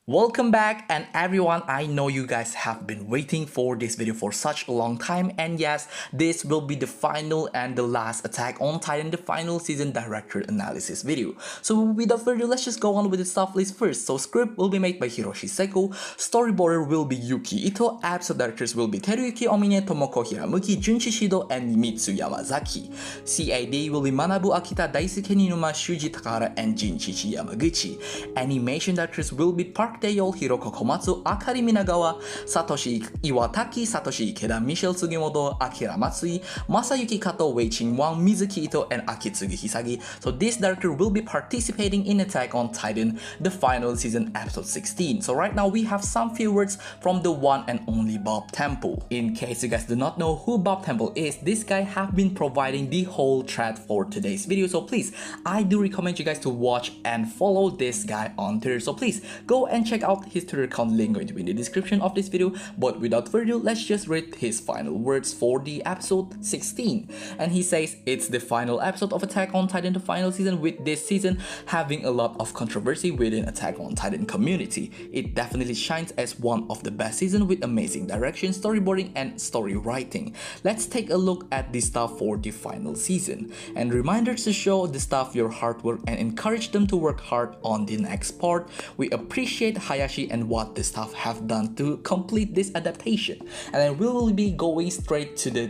Welcome back, and everyone, I know you guys have been waiting for this video for such a long time, and yes, this will be the final and the last Attack on Titan the final season director analysis video. So without further ado, let's just go on with the stuff list first. So script will be made by Hiroshi Seko, storyboarder will be Yuki Ito, episode directors will be Teruyuki Omine, Tomoko Hiramuki, Junshi Shido, and Mitsu Yamazaki. CAD will be Manabu Akita, Daisuke Ninuma, Shuji Takahara, and Jinchichi Yamaguchi. Animation directors will be Park Taeyol, Hiroko Komatsu, Akari Minagawa, Satoshi Iwataki, Satoshi Ikeda, Michelle Sugimoto, Akira Matsui, Masayuki Kato, Wei Ching-wang, Mizuki Ito, and Akitsugi Hisagi. So this director will be participating in Attack on Titan, the final season episode 16. So right now we have some few words from the one and only Bob Temple. In case you guys do not know who Bob Temple is, this guy have been providing the whole thread for today's video. So please, I do recommend you guys to watch and follow this guy on Twitter. So please go and check out his Twitter account, link going to be in the description of this video. But without further ado, let's just read his final words for the episode 16. And he says, it's the final episode of Attack on Titan, the final season, with this season having a lot of controversy within Attack on Titan community. It definitely shines as one of the best seasons with amazing direction, storyboarding, and story writing. Let's take a look at the stuff for the final season. And reminders to show the staff your hard work and encourage them to work hard on the next part. We appreciate Hayashi and what the staff have done to complete this adaptation. And then we will be going straight to the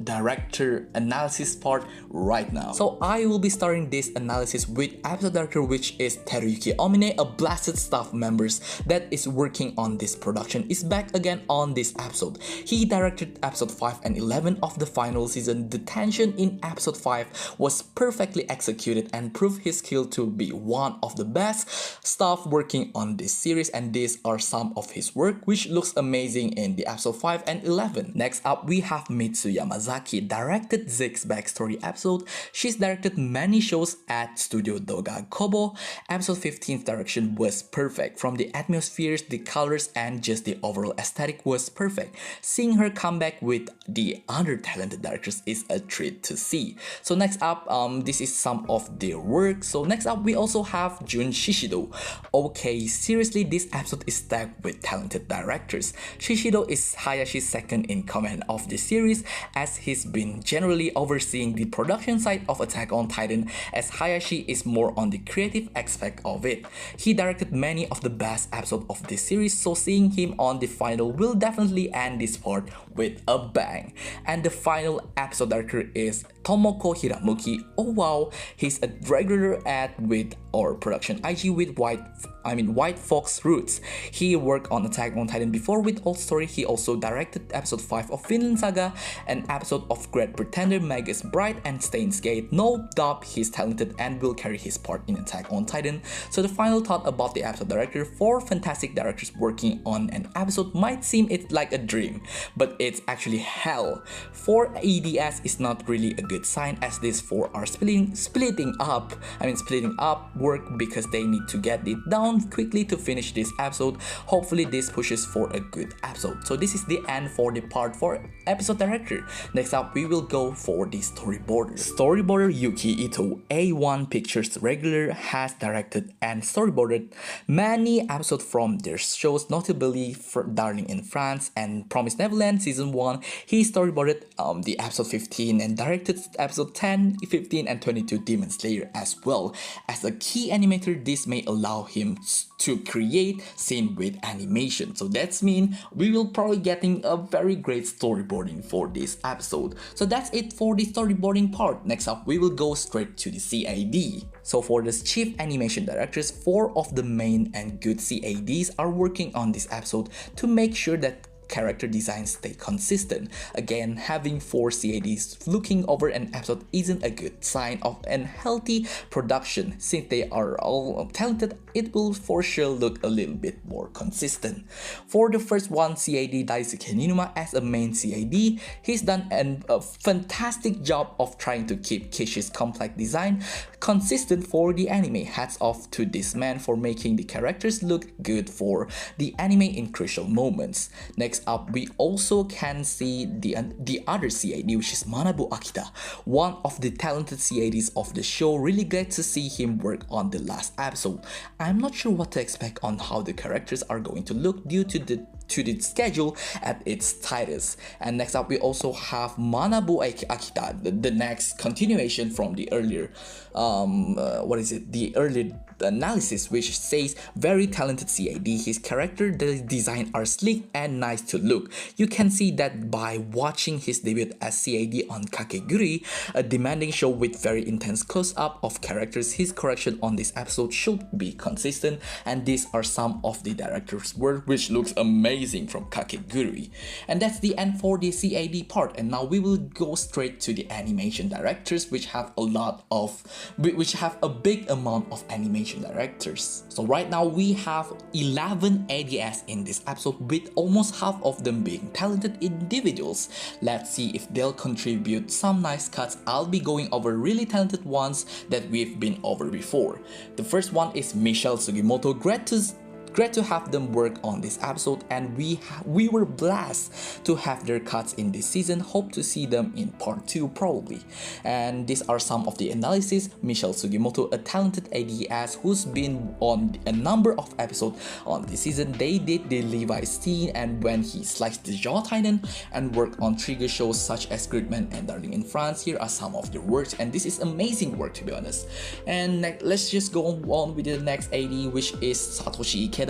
director analysis part right now. So I will be starting this analysis with episode director, which is Teruyuki Omine, a blasted staff members that is working on this production, is back again on this episode. He directed episode 5 and 11 of the final season. The tension in episode 5 was perfectly executed and proved his skill to be one of the best staff working on this series, and these are some of his work which looks amazing in the episode 5 and 11. Next up we have Mitsu Yamazaki, directed Zeke's backstory episode. She's directed many shows at Studio Doga Kobo. Episode 15's direction was perfect. From the atmospheres, the colors, and just the overall aesthetic was perfect. Seeing her come back with the other talented directors is a treat to see. So next up, this is some of their work. So next up we also have Jun Shishido. Okay, seriously, this episode is stacked with talented directors. Shishido is Hayashi's second in command of the series, as he's been generally overseeing the production side of Attack on Titan, as Hayashi is more on the creative aspect of it. He directed many of the best episodes of this series, so seeing him on the final will definitely end this part with a bang. And the final episode director is Tomoko Hiramuki. Oh wow, he's a regular at with our production IG with White Fox Roots. He worked on Attack on Titan before with Old Story. He also directed episode 5 of Vinland Saga, an episode of Great Pretender, Magus Bride, and Steins Gate. No doubt he's talented and will carry his part in Attack on Titan. So the final thought about the episode director: for fantastic directors working on an episode might seem it's like a dream, but it's actually hell. For EDS is not really a good sign, as these four are splitting up work because they need to get it down quickly to finish this episode. Hopefully this pushes for a good episode. So this is the end for the part for episode director. Next up we will go for the storyboarder. Storyboarder Yuki Ito, A1 Pictures regular, has directed and storyboarded many episodes from their shows, notably for Darling in France and Promised Neverland season 1. He storyboarded the episode 15 and directed episode 10, 15, and 22 Demon Slayer as well. As a key animator, this may allow him to create scene with animation. So that's mean we will probably getting a very great storyboarding for this episode. So that's it for the storyboarding part. Next up we will go straight to the CAD. So for the chief animation directors, 4 of the main and good CADs are working on this episode to make sure that character designs stay consistent. Again, having 4 CADs looking over an episode isn't a good sign of a healthy production. Since they are all talented, it will for sure look a little bit more consistent. For the first one, CAD Daisuke Ninuma as a main CAD, he's done a fantastic job of trying to keep Kishi's complex design consistent for the anime. Hats off to this man for making the characters look good for the anime in crucial moments. Next Next up, we also can see the other CAD, which is Manabu Akita, one of the talented CADs of the show. Really glad to see him work on the last episode. I'm not sure what to expect on how the characters are going to look due to the schedule at its tightest. And next up we also have Manabu Akita, the next continuation from the earlier the earlier analysis, which says very talented CAD. His character design are sleek and nice to look. You can see that by watching his debut as CAD on Kakeguri, a demanding show with very intense close-up of characters. His correction on this episode should be consistent, and these are some of the director's work, which looks amazing from Kakeguri. And that's the end for the CAD part, and now we will go straight to the animation directors, which have a big amount of animation directors. So right now we have 11 ADS in this episode, with almost half of them being talented individuals. Let's see if they'll contribute some nice cuts. I'll be going over really talented ones that we've been over before. The first one is Michelle Sugimoto. Great to have them work on this episode, and we were blessed to have their cuts in this season. Hope to see them in part 2 probably. And these are some of the analysis. Michelle Sugimoto, a talented ADS who's been on a number of episodes on this season. They did the Levi scene and when he sliced the jaw titan, and worked on trigger shows such as Gridman and Darling in France. Here are some of their works, and this is amazing work to be honest. And let's just go on with the next AD, which is Satoshi Ikeda.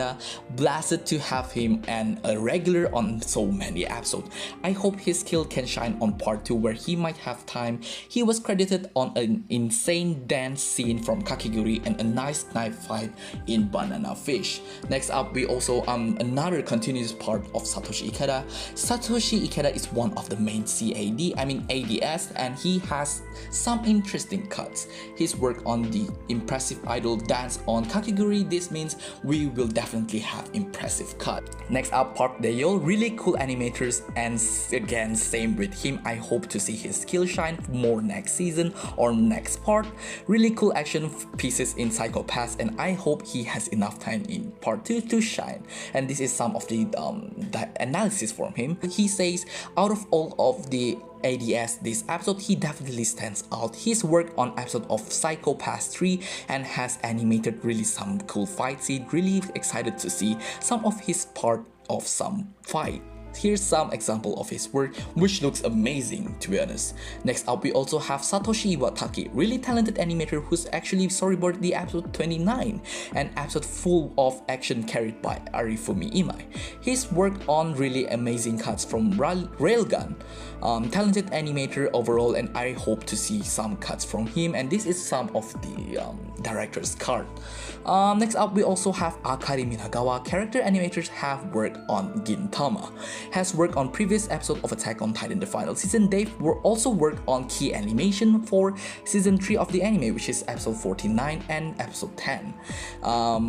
Blasted to have him and a regular on so many episodes. I hope his skill can shine on part 2 where he might have time. He was credited on an insane dance scene from Kakeguri and a nice knife fight in Banana Fish. Next up we also another continuous part of Satoshi Ikeda. Satoshi Ikeda is one of the main ADS, and he has some interesting cuts. His work on the impressive idol dance on Kakeguri, this means we will definitely have impressive cut. Next up, Park Daeol, really cool animators, and again same with him. I hope to see his skill shine more next season or next part. Really cool action pieces in Psycho-Pass, and I hope he has enough time in part 2 to shine. And this is some of the analysis from him. He says out of all of the ADS this episode, he definitely stands out. His work on episode of Psycho-Pass 3 and has animated really some cool fight scene. Really excited to see some of his part of some fight. Here's some example of his work, which looks amazing to be honest. Next up we also have Satoshi Iwatake, really talented animator who's actually storyboarded the episode 29, an episode full of action carried by Arifumi Imai. His work on really amazing cuts from Railgun. Talented animator overall, and I hope to see some cuts from him, and this is some of the director's card. Next up we also have Akari Minagawa. Character animators have worked on Gintama, has worked on previous episode of Attack on Titan the final season. They were also worked on key animation for season 3 of the anime, which is episode 49 and episode 10.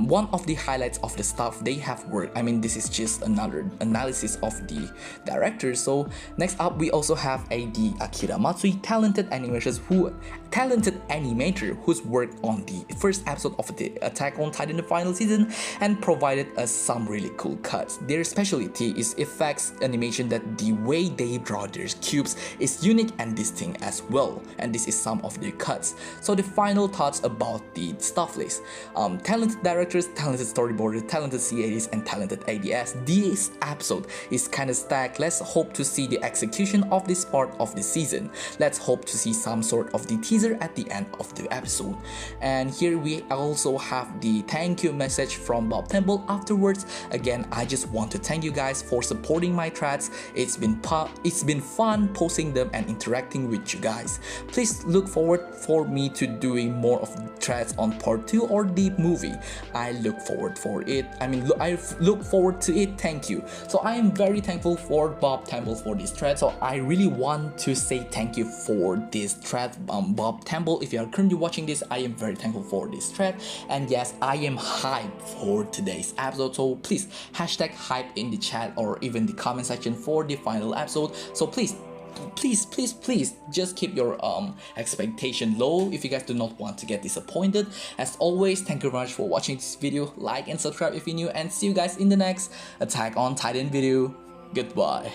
One of the highlights of the stuff they have worked, this is just another analysis of the directors. So next up we also have AD Akira Matsui, talented animator who's worked on the first episode of the Attack on Titan the final season and provided us some really cool cuts. Their specialty is effects animation, that the way they draw their cubes is unique and distinct as well, and this is some of their cuts. So the final thoughts about the stuff list. Talented directors, talented storyboarders, talented CADs, and talented ADS. This episode is kinda stacked. Let's hope to see the execution of this part of the season. Let's hope to see some sort of the teaser at the end of the episode. And here we also have the thank you message from Bob Temple afterwards. Again, I just want to thank you guys for supporting my threads. It's been fun posting them and interacting with you guys. Please look forward for me to doing more of threads on part 2 or the movie. I look forward for it. I look forward to it. Thank you. So I am very thankful for Bob Temple for this thread. So I really want to say thank you for this thread, Bob Temple. If you are currently watching this, I am very thankful for this thread. And yes, I am hyped for today's episode. So please hashtag hype in the chat or even the comment section for the final episode. So please just keep your expectation low if you guys do not want to get disappointed. As always, thank you very much for watching this video. Like and subscribe if you're new, and see you guys in the next Attack on Titan video. Goodbye.